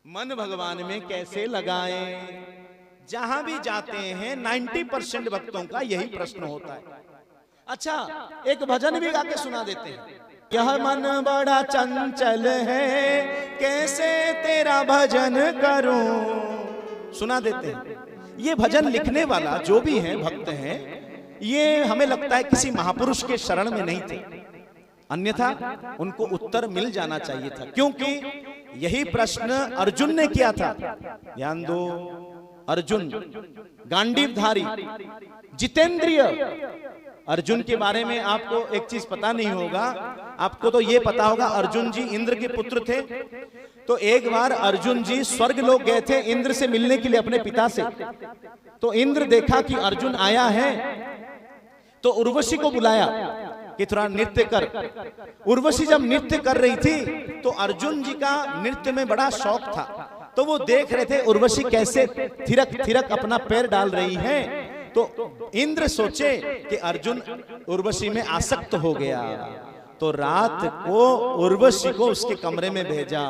मन भगवान में कैसे लगाएं? जहां भी जाते हैं 90% भक्तों का यही प्रश्न होता है। अच्छा, एक भजन भी गा के सुना देते हैं। यह मन बड़ा चंचल है, कैसे तेरा भजन करूं। सुना देते हैं। ये भजन लिखने वाला जो भी है भक्त हैं, ये हमें लगता है किसी महापुरुष के शरण में नहीं थे, अन्यथा उनको उत्तर मिल जाना चाहिए था, क्योंकि यही प्रश्न अर्जुन ने किया था। ध्यान दो, अर्जुन गांडीवधारी जितेंद्रिय अर्जुन के बारे में आपको एक चीज पता नहीं होगा। आपको तो ये पता होगा अर्जुन जी इंद्र के पुत्र थे। तो एक बार अर्जुन जी स्वर्ग लोग गए थे इंद्र से मिलने के लिए अपने पिता से। तो इंद्र देखा कि अर्जुन आया है, तो उर्वशी को बुलाया कि थोड़ा नृत्य कर। उर्वशी जब नृत्य कर रही थी तो अर्जुन जी का नृत्य में बड़ा शौक था, तो वो देख रहे थे उर्वशी कैसे थिरक थिरक अपना पैर डाल रही है। तो इंद्र सोचे कि अर्जुन उर्वशी में आसक्त हो गया, तो रात को उर्वशी को उसके कमरे में भेजा।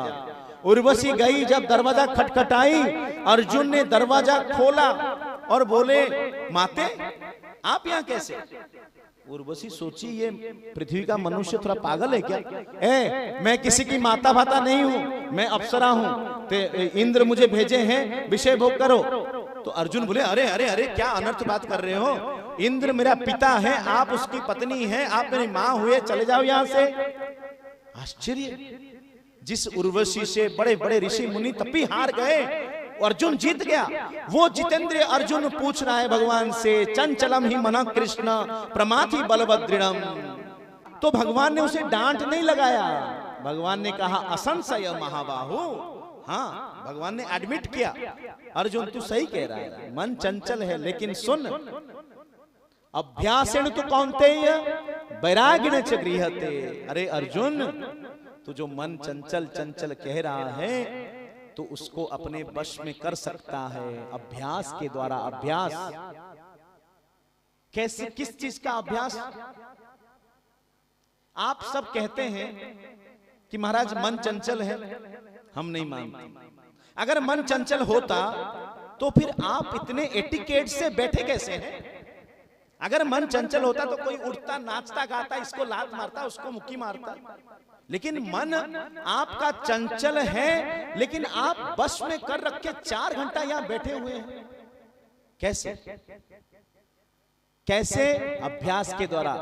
उर्वशी गई, जब दरवाजा खटखटाई, अर्जुन ने दरवाजा खोला और बोले, माते आप यहाँ कैसे? उर्वशी सोची ये पृथ्वी का मनुष्य थोड़ा पागल है क्या? मैं किसी की माता भाता नहीं हूँ, मैं अप्सरा हूँ, इंद्र मुझे भेजे हैं, विषय भोग करो। तो अर्जुन बोले, अरे अरे अरे क्या अनर्थ बात कर रहे हो, इंद्र मेरा पिता है, आप उसकी पत्नी हैं, आप मेरी माँ हुए, चले जाओ यहाँ से। आश्चर्य, जिस उर्वशी से बड़े बड़े ऋषि मुनि तपी हार गए, अर्जुन जीत गया। वो जितेंद्रिय अर्जुन पूछ रहा है भगवान से, चंचलम ही मन कृष्ण प्रमाथि बलवदृढ़म। तो भगवान ने उसे डांट नहीं लगाया, भगवान ने कहा असंशय महाबाहु। हाँ, भगवान ने एडमिट किया, अर्जुन तू सही कह रहा है, मन चंचल है, लेकिन सुन, अभ्यासेन तु कौन्तेय वैराग्येन च गृह्यते। अरे अर्जुन, तू जो मन चंचल चंचल कह रहा है, तो उसको अपने वश में कर सकता है अभ्यास के द्वारा। अभ्यास कैसे, किस चीज का अभ्यास? आप सब कहते हैं कि महाराज मन चंचल है, हम नहीं मानते। अगर मन चंचल होता तो फिर आप इतने एटिकेट से बैठे कैसे हैं? अगर मन चंचल होता तो कोई उठता, नाचता, गाता, इसको लात मारता, उसको मुक्की मारता। लेकिन मन आपका चंचल है, लेकिन आप बस में कर रखे 4 घंटा यहां बैठे हुए हैं। कैसे? कैसे? अभ्यास के द्वारा।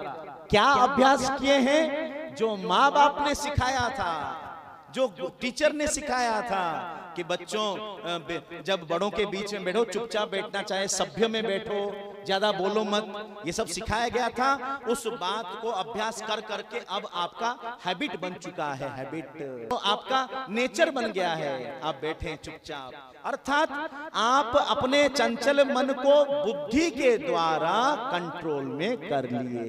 क्या अभ्यास किए हैं? जो माँ बाप ने सिखाया था, जो टीचर ने सिखाया था कि बच्चों जब बड़ों के बीच में बैठो चुपचाप बैठना, चाहे सभ्य में बैठो, ज्यादा बोलो मत, ये सब सिखाया गया था। उस बात को अभ्यास कर करके अब आपका हैबिट बन चुका है, हैबिट तो आपका नेचर बन गया है, आप बैठे चुपचाप। अर्थात आप अपने चंचल मन को बुद्धि के द्वारा कंट्रोल में कर लिए।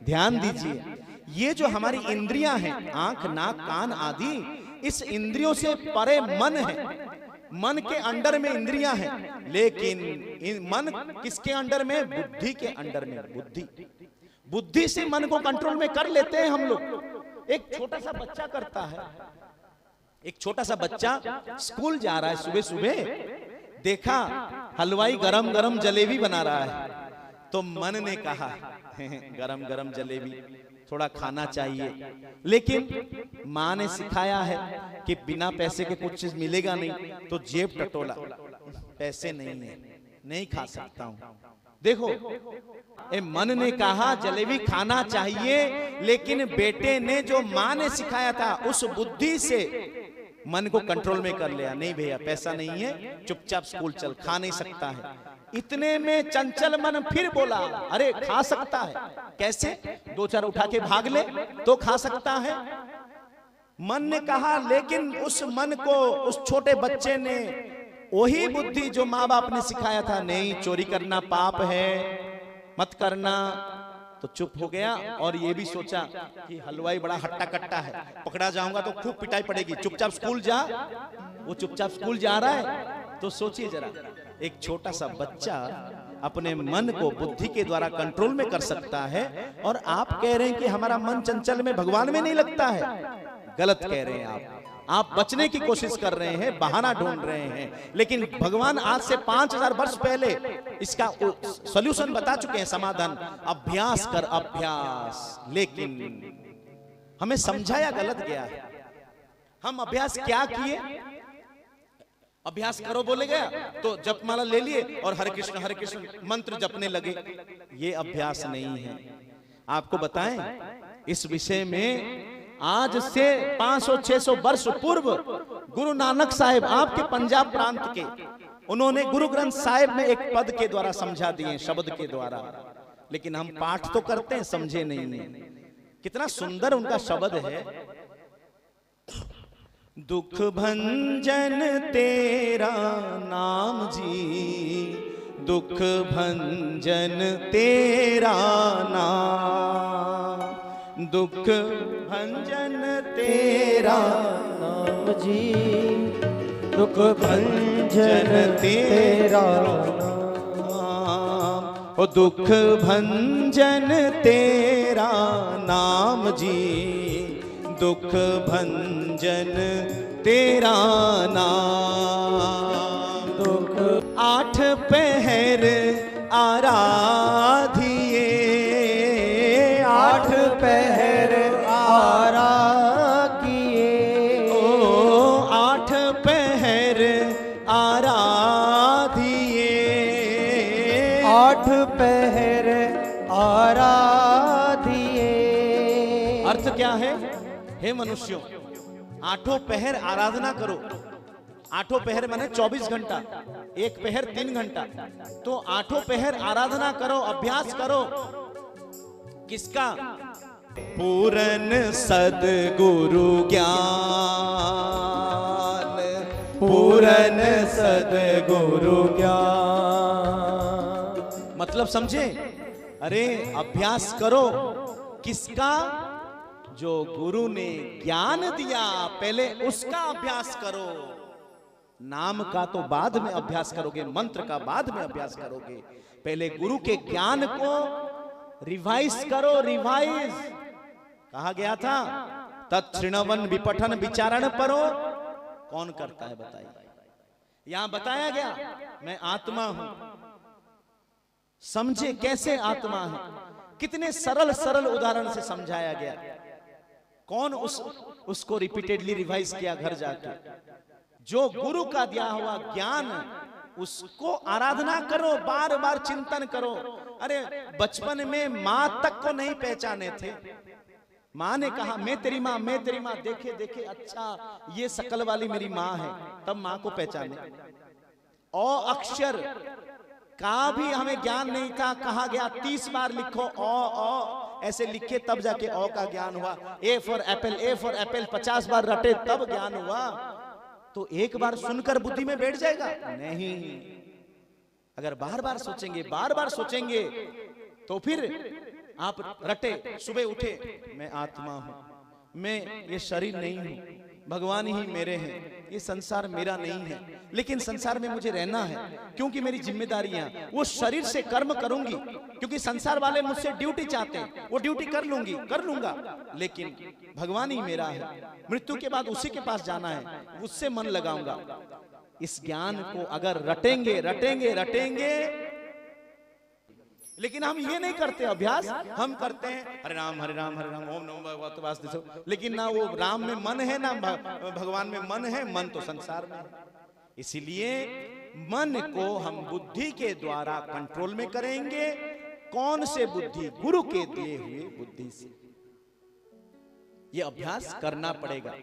ध्यान दीजिए, ये जो हमारी इंद्रियां हैं, आंख, नाक, कान आदि, इस इंद्रियों से परे मन है। मन के अंडर में इंद्रियां हैं, लेकिन मन किसके अंडर में? बुद्धि के अंडर में। बुद्धि से मन को कंट्रोल में कर लेते हैं हम लोग। एक छोटा सा बच्चा करता है, एक छोटा सा बच्चा स्कूल जा रहा है, सुबह सुबह देखा हलवाई गरम गरम जलेबी बना रहा है, तो मन ने कहा गरम गरम जलेबी थोड़ा खाना चाहिए। लेकिन माँ ने सिखाया है कि बिना पैसे के कुछ चीज मिलेगा नहीं, तो जेब टटोला, पैसे नहीं है, नहीं खा सकता हूं। देखो, मन ने कहा जलेबी खाना चाहिए, लेकिन बेटे ने जो माँ ने सिखाया था उस बुद्धि से मन को कंट्रोल में कर लिया। नहीं भैया, पैसा नहीं है, चुपचाप स्कूल चल, खा नहीं सकता है। इतने में चंचल मन फिर बोला, अरे खा सकता है। कैसे? 2-4 उठा के भाग ले तो खा सकता है। मन ने कहा, लेकिन उस मन को, उस छोटे बच्चे ने वही बुद्धि जो माँ बाप ने सिखाया था, नहीं चोरी करना पाप है, मत करना, तो चुप हो गया। और ये भी सोचा कि हलवाई बड़ा हट्टा कट्टा है, पकड़ा जाऊंगा तो खूब पिटाई पड़ेगी, चुपचाप स्कूल जा। वो चुपचाप स्कूल जा रहा है। तो सोचिए जरा, एक छोटा सा बच्चा अपने मन को बुद्धि के द्वारा कंट्रोल में कर सकता है, और आप कह रहे हैं कि हमारा मन चंचल में, भगवान में नहीं लगता है। गलत कह रहे हैं आप। आप बचने की कोशिश कर रहे हैं, बहाना ढूंढ रहे हैं, लेकिन भगवान आज से 5000 वर्ष पहले इसका सॉल्यूशन बता चुके हैं, समाधान। अभ्यास कर, अभ्यास। लेकिन हमें समझाया गलत गया है। हम अभ्यास क्या किए? अभ्यास करो बोले गया तो जपमाला ले लिए और हरे कृष्ण मंत्र जपने लगे। ये अभ्यास नहीं है। आपको बताएं, इस विषय में आज से 500-600 वर्ष पूर्व गुरु नानक साहिब आपके पंजाब प्रांत के, उन्होंने गुरु ग्रंथ साहिब में एक पद के द्वारा समझा दिए, शब्द के द्वारा। लेकिन हम पाठ तो करते हैं, समझे नहीं है। कितना सुंदर उनका शब्द है। दुख भंजन तेरा नाम जी, दुख भंजन तेरा नाम, दुख भंजन तेरा नाम जी, दुख भंजन तेरा नाम, ओ दुख भंजन तेरा नाम जी, दुख भंजन तेरा नाम। दुख 8 पहर आराधिए, 8 पहर आराधिए, ओ 8 पहर आराधिए, 8 पहर आराधिए। अर्थ क्या है? हे मनुष्यों, 8 पहर आराधना करो। 8 पहर माने 24 घंटा, एक पहर 3 घंटा। तो 8 पहर आराधना करो, अभ्यास करो। किसका? पूरन सद्गुरु ज्ञान, पूरन सद्गुरु ज्ञान। मतलब समझे? अरे अभ्यास करो। किसका? जो गुरु ने ज्ञान दिया, पहले उसका अभ्यास करो। नाम का तो बाद में अभ्यास करोगे, मंत्र का बाद में अभ्यास करोगे। पहले गुरु के ज्ञान को रिवाइज करो। रिवाइज कहा गया था, तत्श्रृणवन विपठन विचारण परो। कौन करता है बताइए? यहां बताया गया मैं आत्मा हूं। समझे कैसे आत्मा है? कितने सरल सरल उदाहरण से समझाया गया। कौन उसको रिपीटेडली रिवाइज किया घर जाकर? जो गुरु का दिया हुआ ज्ञान, उसको आराधना करो, बार बार चिंतन करो। अरे बचपन में माँ तक को नहीं पहचाने थे। माँ ने कहा मैं तेरी माँ, मैं तेरी माँ। देखे देखे अच्छा ये शकल वाली मेरी माँ है, तब माँ को पहचाने। औ अक्षर का भी हमें ज्ञान नहीं था। कहा गया 30 बार लिखो ओ ऐसे लिखे, तब जाके ओ का ज्ञान हुआ। A for Apple, A for Apple 50 बार रटे तब ज्ञान हुआ। तो एक बार सुनकर बुद्धि में बैठ जाएगा? नहीं। अगर बार बार सोचेंगे, बार बार सोचेंगे, तो फिर आप रटे। सुबह उठे, मैं आत्मा हूं, मैं ये शरीर नहीं हूं, भगवान ही मेरे हैं, ये संसार मेरा नहीं है। लेकिन संसार में मुझे रहना है, क्योंकि मेरी जिम्मेदारियां, वो शरीर से कर्म करूंगी, क्योंकि संसार वाले मुझसे ड्यूटी चाहते हैं, वो ड्यूटी कर लूंगा। लेकिन भगवान ही मेरा है, मृत्यु के बाद उसी के पास जाना है, उससे मन लगाऊंगा। इस ज्ञान को अगर रटेंगे, लेकिन हम ये नहीं करते अभ्यास। हम करते हैं हरे राम हरे राम हरे राम, ओम नमो भगवते वासुदेवाय। लेकिन ना वो राम में मन है, ना भगवान में मन है। मन तो संसार में है। इसीलिए मन को हम बुद्धि के द्वारा कंट्रोल में करेंगे। कौन से बुद्धि? गुरु के दिए हुए बुद्धि से। ये अभ्यास करना पड़ेगा।